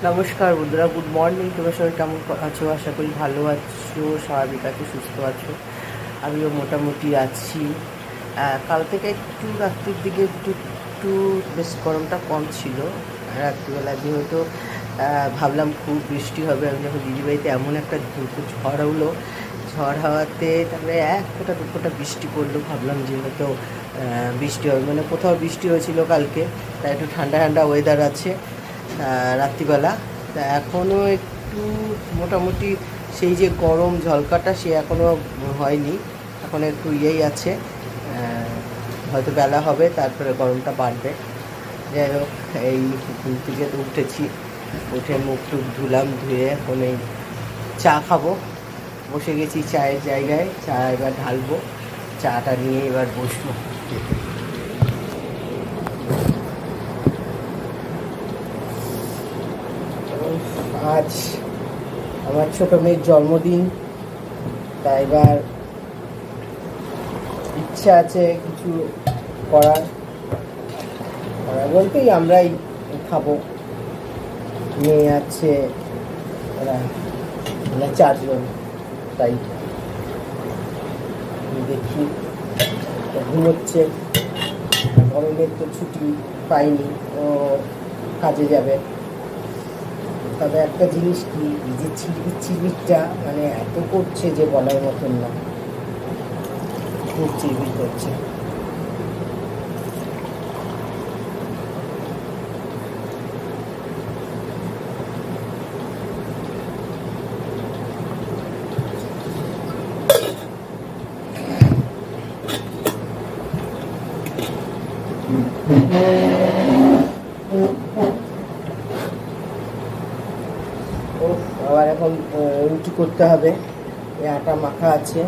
নমস্কার বন্ধুরা, good morning. তোমার সবাই কেমন আছো? আশা করি ভালো আছো, স্বাভাবিক আছো, সুস্থ আছো। আমিও মোটামুটি আছি। কাল থেকে একটু রাত্রির দিকে একটু একটু বেশ গরমটা কম ছিল। রাত্রিবেলা যেহেতু ভাবলাম খুব বৃষ্টি হবে, আমি যখন দিদিবাড়িতে এমন একটা ঝড় হলো, ঝড় হওয়াতে তারপরে এক ফোঁটা দু ফোঁটা বৃষ্টি পড়লো। ভাবলাম যে হয়তো বৃষ্টি হবে, মানে কোথাও বৃষ্টি হয়েছিল কালকে, তাই একটু ঠান্ডা ঠান্ডা ওয়েদার আছে রাত্রিবেলা। তা এখনও একটু মোটামুটি সেই যে গরম ঝলকাটা সে এখনও হয়নি, এখন একটু ইয়েই আছে। হয়তো বেলা হবে, তারপরে গরমটা বাড়বে। যাই হোক, এই ঘুম থেকে তো উঠেছি, উঠে মুখ টুক ধুলাম, ধুয়ে এখন এই চা খাবো। বসে গেছি চায়ের জায়গায়, চা এবার ঢালবো, চাটা নিয়ে এবার বসবো। আজ আমার ছোটো মেয়ের জন্মদিন, তাই এবার ইচ্ছা আছে কিছু করার বলতেই আমরাই খাবো। মেয়ে আছে, ওরা মানে 4 জন, তাই দেখি। ঘুমোচ্ছে, গরমের তো ছুটি পাইনি, ও কাজে যাবে। তবে একটা জিনিস কি, এই যে চিরবিরটা মানে এত করছে যে বলার মতন না, খুব চিরবির করছে। আবার এখন রুটি করতে হবে, এই আটা মাখা আছে।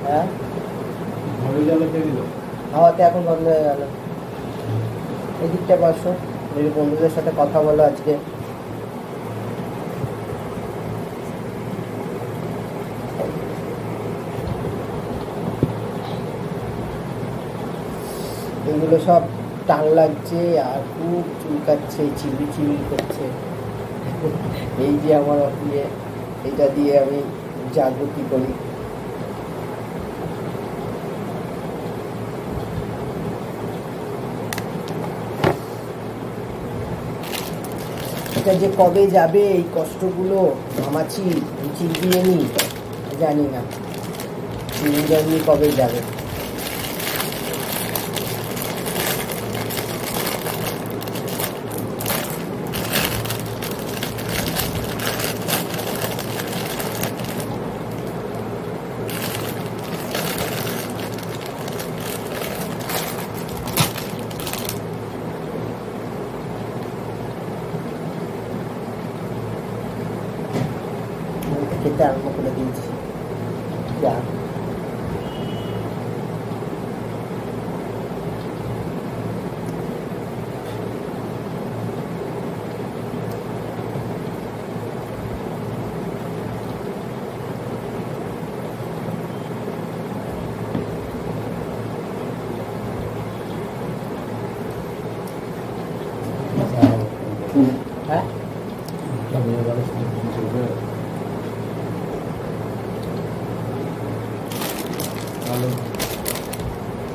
হ্যাঁ, হাওয়াতে এখন বন্ধ হয়ে গেল। এদিকটা বসো, এই বন্ধুদের সাথে কথা বলো আজকে। এগুলো সব টান লাগছে আর খুব চুলকাচ্ছে, চিবি চিবি করছে। এই যে আমার ইয়ে, এটা দিয়ে আমি জাগরুতি করি। এটা যে কবে যাবে এই কষ্টগুলো, ঘামাচি চিবিয়ে নি, জানি না চিবিয়ে কবে যাবে। খেতে আরম্ভ করে দিয়েছি। যা হ্যাঁ,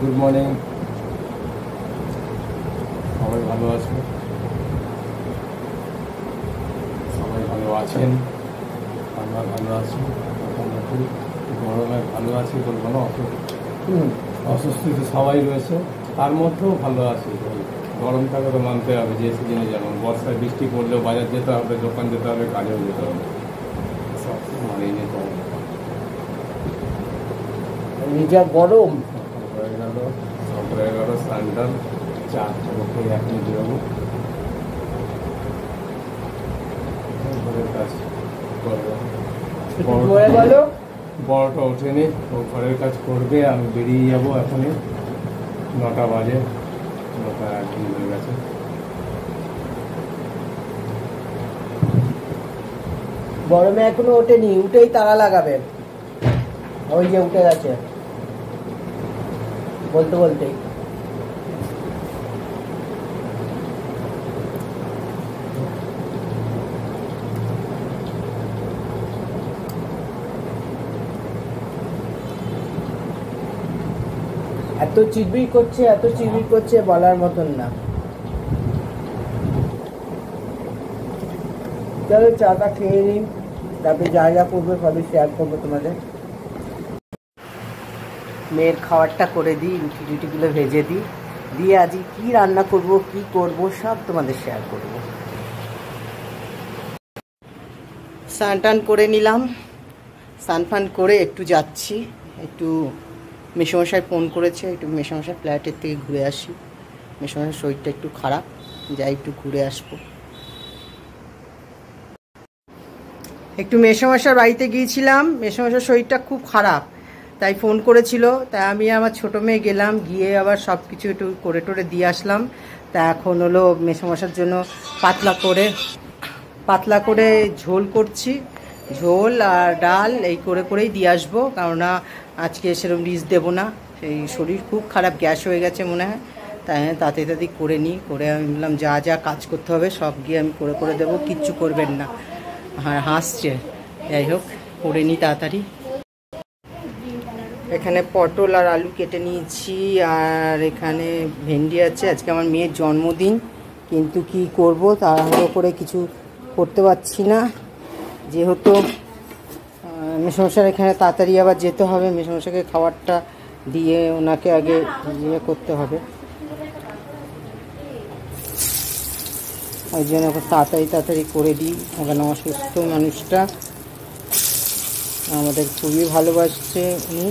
গুড মর্নিং, সবাই ভালো আছো? সবাই ভালো আছেন, আমরা ভালো আছি। মোটামুটি গরমে ভালো আছি বলবো না, অস্বস্তিতে সবাই রয়েছে, তার মধ্যেও ভালো আছি। গরমটাকে তো মানতে হবে, যে সিজনে যেমন বর্ষায় বৃষ্টি পড়লেও বাজার যেতে হবে, দোকান যেতে হবে, কাজেও যেতে হবে, সব মানিয়ে নিতে হবে। নিজের গরম হয়ে গেল, সব হয়ে গেল, স্যান্ডাল চা খেয়ে এখন বেরোবো, কাজ করবো। হয়ে গেল। বড়টা ওঠেনি, ও ঘরের কাজ করবে, আমি বেরিয়ে যাব এখনই। 9টা বাজে, 9টা একদম হয়ে গেছে। গরমে এখনো ওঠেনি, উঠেই তালা লাগাবে। ওই যে উঠে গেছে বলতে বলতেই। এত চিড়বিড় করছে, এত চিড়বিড় করছে, বলার মতন না। চলো চাটা খেয়ে নিই, তারপরে যা যা করবো সবই শেয়ার করবো তোমাদের। মেয়ের খাবারটা করে দিই, রুটি টুটিগুলো ভেজে দিই, দিয়ে আজকে কী রান্না করব কি করব সব তোমাদের শেয়ার করব। স্নান টান করে নিলাম, স্নান ফান করে একটু যাচ্ছি, একটু মেসোমশাই ফোন করেছে, একটু মেসোমশাই ফ্ল্যাটের থেকে ঘুরে আসি। মেসোমশাই শরীরটা একটু খারাপ, যাই একটু ঘুরে আসবো। একটু মেসোমশার বাড়িতে গিয়েছিলাম, মেসোমশার শরীরটা খুব খারাপ, তাই ফোন করেছিল। তাই আমি আমার ছোটো মেয়ে গেলাম, গিয়ে আবার সব কিছু একটু করে টোরে দিয়ে আসলাম। তা এখন হলো মেসোমশার জন্য পাতলা করে ঝোল করছি, ঝোল আর ডাল এই করেই দিয়ে আসবো, কেননা আজকে সেরকম রিস্ক দেবো না। সেই শরীর খুব খারাপ, গ্যাস হয়ে গেছে মনে হয়। তাই তাড়াতাড়ি করে নিই, করে আমি বললাম যা যা কাজ করতে হবে সব গিয়ে আমি করে দেবো, কিচ্ছু করবেন না। হ্যাঁ হাসছে, যাই হোক করে নিই তাড়াতাড়ি। এখানে পটল আর আলু কেটে নিয়েছি, আর এখানে ভেন্ডি আছে। আজকে আমার মেয়ের জন্মদিন, কিন্তু কি করব, তাড়াহুড়ো করে কিছু করতে পারছি না, যেহেতু মেসোমশার এখানে তাড়াতাড়ি আবার যেতে হবে। মেসোমশাকে খাবারটা দিয়ে ওনাকে আগে ইয়ে করতে হবে, ওই জন্য তাড়াতাড়ি করে দিই। এখন অসুস্থ মানুষটা আমাদের খুবই ভালোবাসছে উনি।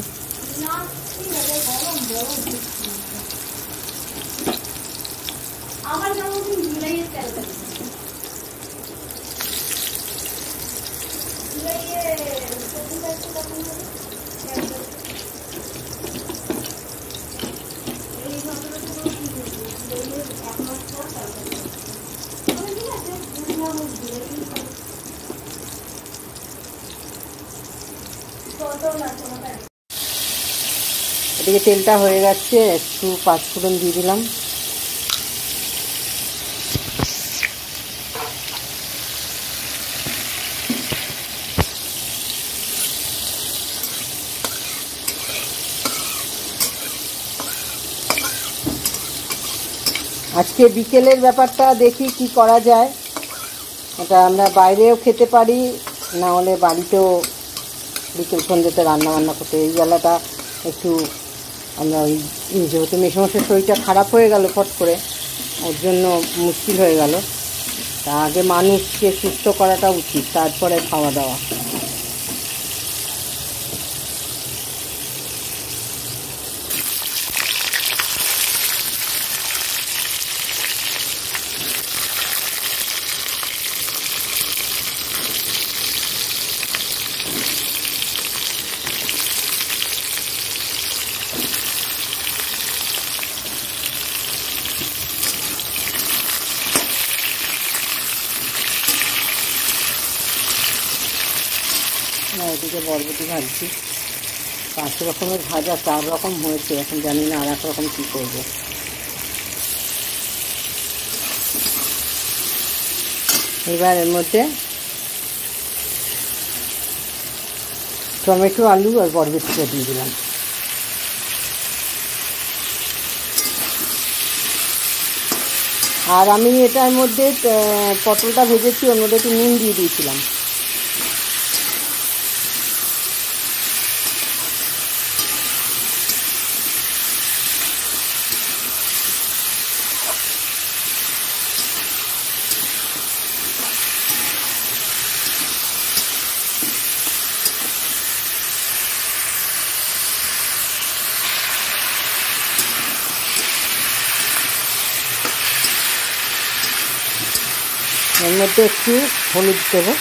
এদিকে তেলটা হয়ে যাচ্ছে, একটু পাঁচফোড়ন দিয়ে দিলাম। আজকে বিকেলের ব্যাপারটা দেখি কি করা যায়। এটা আমরা বাইরেও খেতে পারি, না হলে বাড়িতেও বিকেল সন্ধ্যেতে রান্না করতে। এই বেলাটা একটু আমরা ওই যেহেতু মেসোমশার শরীরটা খারাপ হয়ে গেল ফট করে, ওর জন্য মুশকিল হয়ে গেল। তা আগে মানুষকে সুস্থ করাটা উচিত, তারপরে খাওয়া দাওয়া। এদিকে বরবটি ভাজছি, 5 রকমের ভাজা 4 রকম হয়েছে, এখন জানি না আর এক রকম কী করবো। এবার এর মধ্যে টমেটো, আলু আর বরবটিটা দিয়ে দিলাম। আর আমি এটার মধ্যে পটলটা ভেজেছি, ওর মধ্যে একটু নুন দিয়ে দিয়েছিলাম। এর মধ্যে একটু হলুদ দেবো,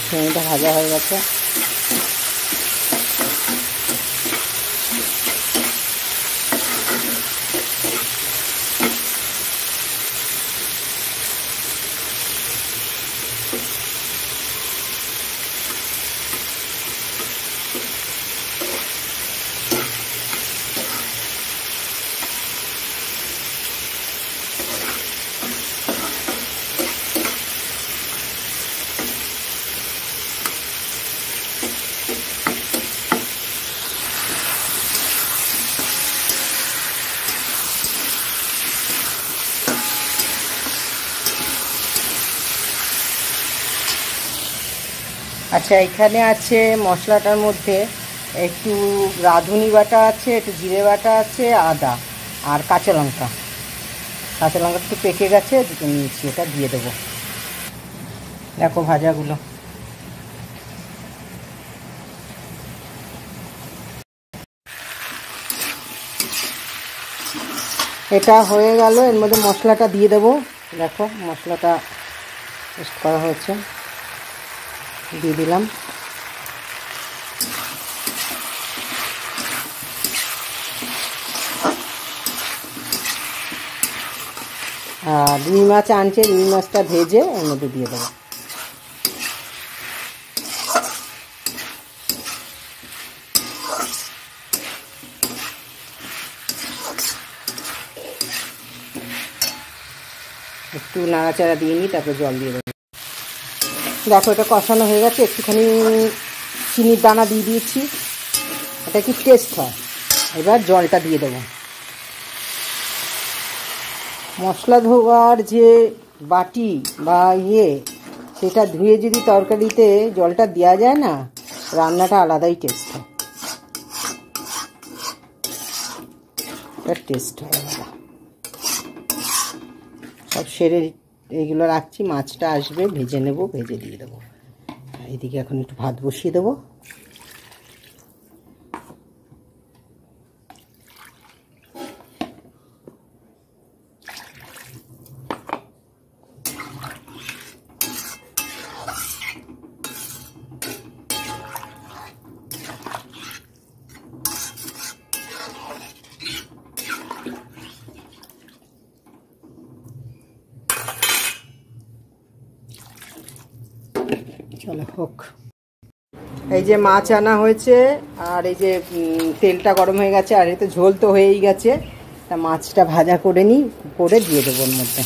চিংড়িটা ভাজা হয়ে গেছে। আচ্ছা, এখানে আছে মশলাটার মধ্যে একটু রাঁধুনি বাটা আছে, একটু জিরে বাটা আছে, আদা আর কাঁচা লঙ্কা। কাঁচা লঙ্কা একটু পেকে গেছে, দুটো নিয়েছি, এটা দিয়ে দেবো। দেখো ভাজাগুলো। এটা হয়ে গেল, এর মধ্যে মশলাটা দিয়ে দেবো। দেখো মশলাটা পেস্ট করা হয়েছে, দিয়ে দিলাম। আর রুই মাছ আনছে, রুই মাছটা ভেজে এর মধ্যে দিয়ে দেবো। একটু নাড়াচাড়া দিয়ে নিই, তারপর জল দিয়ে দেবো। দেখো এটা কষানো হয়ে গেছে, একটুখানি চিনির দানা দিয়ে দিয়েছি, এটা কি টেস্ট হয়। এবার জলটা দিয়ে দেবো। মশলা ধোয়ার যে বাটি বা সেটা ধুয়ে যদি তরকারিতে জলটা দেওয়া যায় না, রান্নাটা আলাদাই টেস্ট হয়। টেস্ট হয় আলাদা। সব সেরে এইগুলো রাখছি, মাছটা আসবে, ভেজে নেব, ভেজে দিয়ে দেবো। এদিকে এখন একটু ভাত বসিয়ে দেবো। চলো হোক। এই যে মাছ আনা হয়েছে, আর এই যে তেলটা গরম হয়ে গেছে, আর এই তো ঝোল তো হয়েই গেছে। তা মাছটা ভাজা করে নিই, করে দিয়ে দেবো ওর মধ্যে।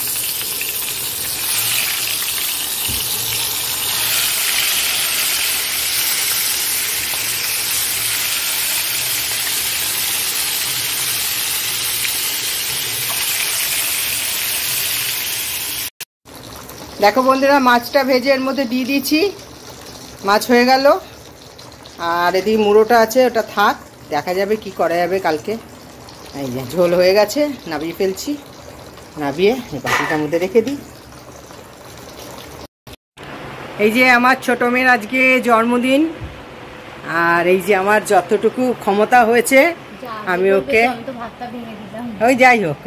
দেখো বন্ধুরা, মাছটা ভেজে এর মধ্যে দিয়ে দিয়েছি। মাছ হয়ে গেল। আর এদিকে মুড়োটা আছে, ওটা থাক, দেখা যাবে কি করা যাবে কালকে। এই যে ঝোল হয়ে গেছে, নাবিয়ে ফেলছি। নাবিয়ে বাটিটার মধ্যে রেখে দিই। এই যে আমার ছোটো মেয়ের আজকে জন্মদিন, আর এই যে আমার যতটুকু ক্ষমতা হয়েছে আমি ওকে ওই যাই হোক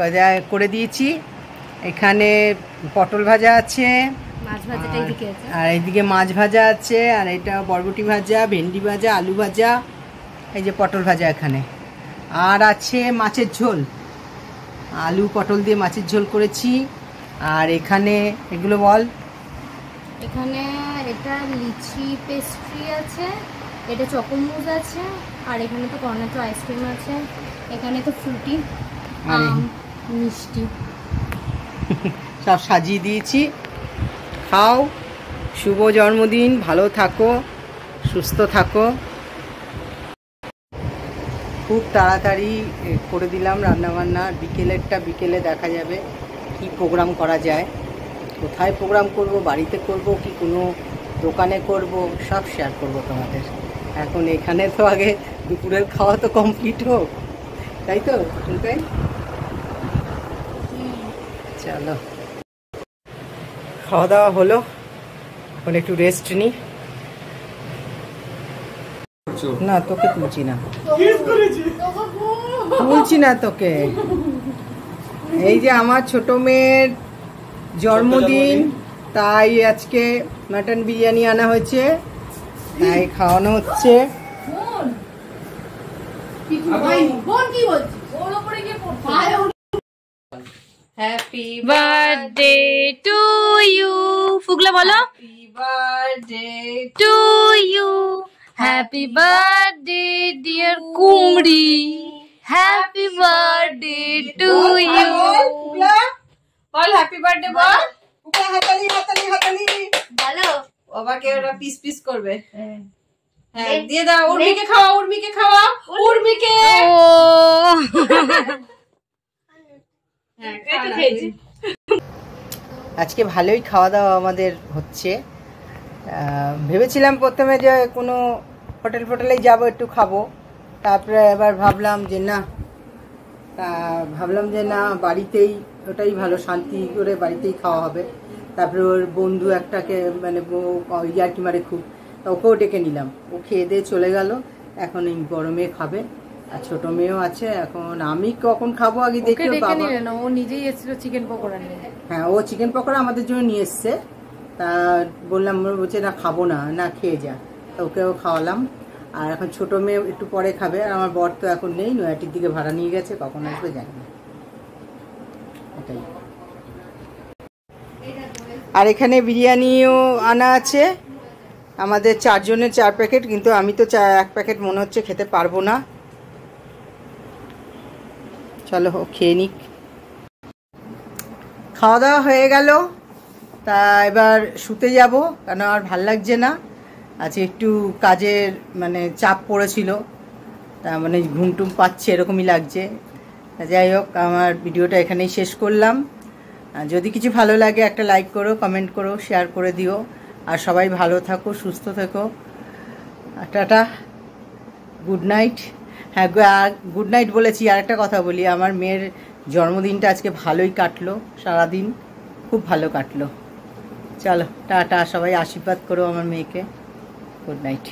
করে দিয়েছি। এখানে পটল ভাজা আছে, আর এইদিকে মাছ ভাজা আছে, আর এটা বরবটি ভাজা, ভেন্ডি ভাজা, আলু ভাজা, এই যে পটল ভাজা এখানে। আর আছে মাছের ঝোল, আলু পটল দিয়ে মাছের ঝোল করেছি। আর এখানে এগুলো বল। এখানে এটা লিচি পেস্ট্রি আছে, এটা চকোমুজ আছে, আর এখানে তো কর্নেটো আইসক্রিম আছে, এখানে তো ফ্রুটি, মিষ্টি সব সাজিয়ে দিয়েছি। খাও, শুভ জন্মদিন, ভালো থাকো, সুস্থ থাকো। খুব তাড়াতাড়ি করে দিলাম রান্নাবান্না। বিকেলে দেখা যাবে কি প্রোগ্রাম করা যায়, কোথায় প্রোগ্রাম করব, বাড়িতে করব কি কোনো দোকানে করব, সব শেয়ার করব তোমাদের। এখন এখানে তো আগে দুপুরের খাওয়া তো কমপ্লিট হোক, তাই তো? তাই চলো, খাওয়া দাওয়া হলো, এখন একটু রেস্ট নিই। না তোকে তুলছি না, তুলছি না তোকে। এই যে আমার ছোট মেয়ের জন্মদিন, তাই আজকে মাটন বিরিয়ানি আনা হয়েছে, তাই খাওয়ানো হচ্ছে। হ্যাপি বার্থডে টু ইউ, ফুগলা বলো। Birthday to you, happy birthday dear Kumri, happy birthday to you. বল হ্যাপি বার্থডে বল। হাতালি হাতালি হাতালি ভালো বাবাকে ওরা পিস পিস করবে। হ্যাঁ দিয়ে দাও, উর্মিকে খাওয়া, উর্মিকে খাওয়া, উর্মিকে। আজকে ভালোই খাওয়া দাওয়া আমাদের হচ্ছে। ভেবেছিলাম প্রথমে যে কোনো হোটেলেই যাব, একটু খাবো, তারপরে এবার ভাবলাম যে না বাড়িতেই, ওটাই ভালো, শান্তি করে বাড়িতেই খাওয়া হবে। তারপরে ওর বন্ধু একটাকে মানে ইয়ার্কি মারে খুব, ওকেও ডেকে নিলাম, ও খেয়ে দিয়ে চলে গেল। এখন এই বড় মেয়ে খাবে আর ছোট মেয়েও আছে। এখন আমি কখন খাবো আগে দেখি। ও নিজেই এসেছিল চিকেন পকোড়া নিয়ে। হ্যাঁ, ও চিকেন পকোড়া আমাদের জন্য নিয়ে এসছে। তা বললাম, বলছে না খাবো না, না খেয়ে যা। তা ওকেও খাওয়ালাম। আর এখন ছোট মেয়ে একটু পরে খাবে। আর আমার বর তো এখন নেই, নয়াটির দিকে ভাড়া নিয়ে গেছে, কখন আসবে জানি না। এটাই। আর এখানে বিরিয়ানিও আনা আছে আমাদের 4 জনের 4 প্যাকেট, কিন্তু আমি তো 1 প্যাকেট মনে হচ্ছে খেতে পারবো না। চলো খেয়ে নিক। খাওয়া দাওয়া হয়ে গেল, তা এবার শুতে যাব, কেন আর ভাল লাগছে না। আজকে একটু কাজের মানে চাপ পড়েছিল, তা মানে ঘুমটুম পাচ্ছে এরকমই লাগছে। যাই হোক, আমার ভিডিওটা এখানেই শেষ করলাম। যদি কিছু ভালো লাগে একটা লাইক করো, কমেন্ট করো, শেয়ার করে দিও। আর সবাই ভালো থাকো, সুস্থ থেকো। Tata, good night. হ্যাঁ, গুড নাইট বলেছি। আর একটা কথা বলি, আমার মেয়ের জন্মদিনটা আজকে ভালোই কাটলো, সারাদিন খুব ভালো কাটলো। চলো টাটা, সবাই আশীর্বাদ করো আমার মেয়েকে। Good night.